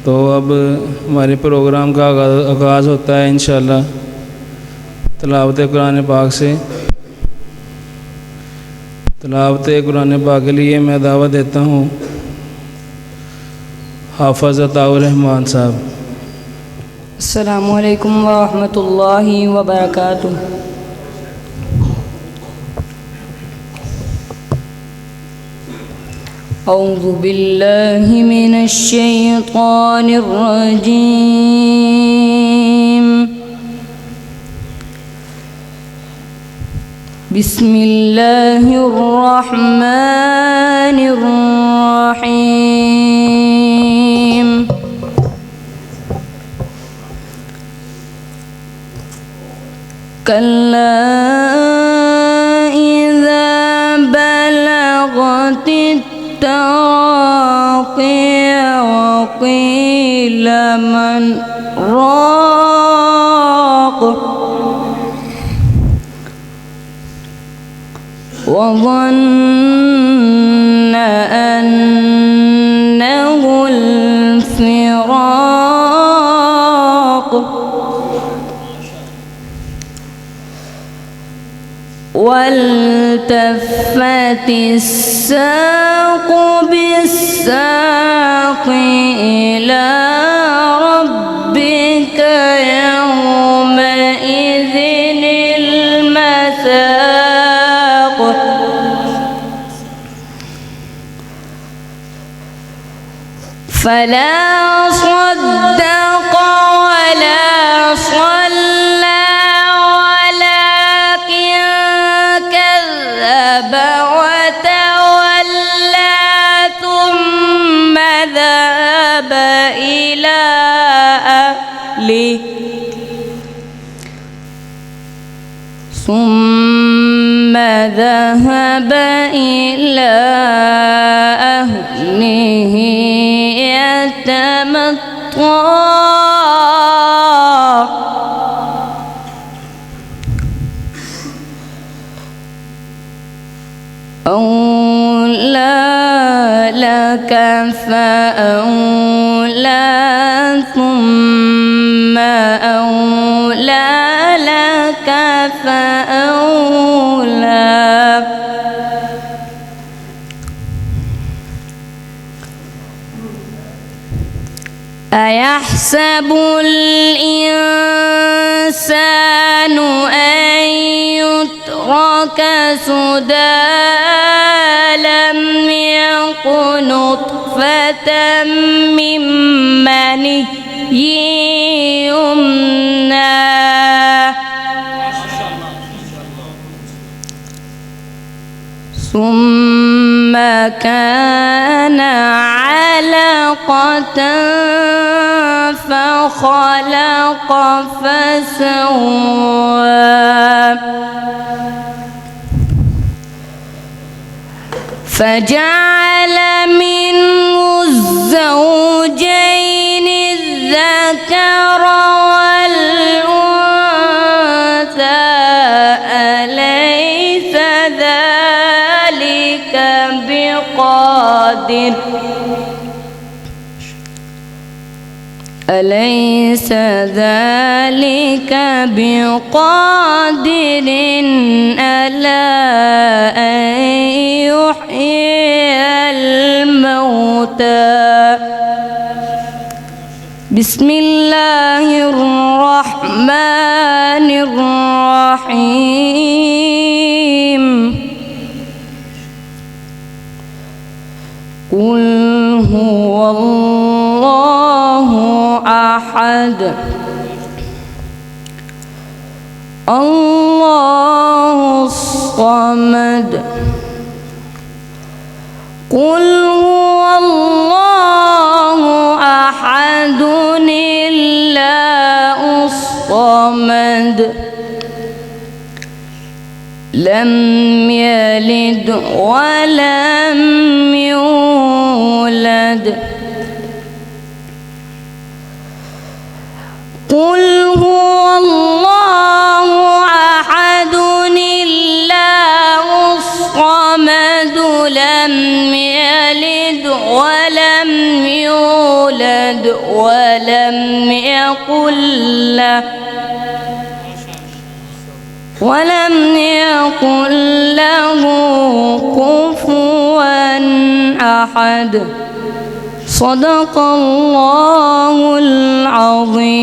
तो अब हमारे प्रोग्राम का आगाज़ होता है इंशाअल्लाह तिलावत कुरान पाक से। तिलावत कुरान पाक के लिए मैं दावत देता हूँ हाफ़िज़ अताउर रहमान साहब। अस्सलामु अलैकुम व रहमतुल्लाहि व बरकातुहू। औज़ु बिल्लाहि मिनश शैतानिर रजीम। बिस्मिल्लाहिर रहमानिर रहीम। कल्ला इज़ा बलगतित तराक़ी वक़ील मन राक़ वज़न्न अन्नहुल फ़िराक़ वल्तफ़्फ़तिस साक़ बिस्साक़ इला रब्बिका यौमइज़िनिल मसाक़। फला सद्दक़ वला सल्ला वलाकिन कज़्ज़ब वतवल्ला ثم ذهب إلى أهله يتمطى أولى لك فأولى ثم أولى لك فأولى أيحسب الإنسان أن يترك سدى لم يكن نطفة من مني يمنى ثم كان علقة فخلق فسوى فجعل منه الزوجين الذكر والأنثى أليس ذلك بقادر أليس ذلك بقادر ألا أن يحيي الموتى بسم الله الرحمن الرحيم قل هو الله أحد الله الصمد قل هو الله أحد الله الصمد لم يلد ولم يولد قل هو الله أحد الله الصمد لم يلد ولم يولد يولد ولم يكن له كفوا أحد. صدق الله العظيم.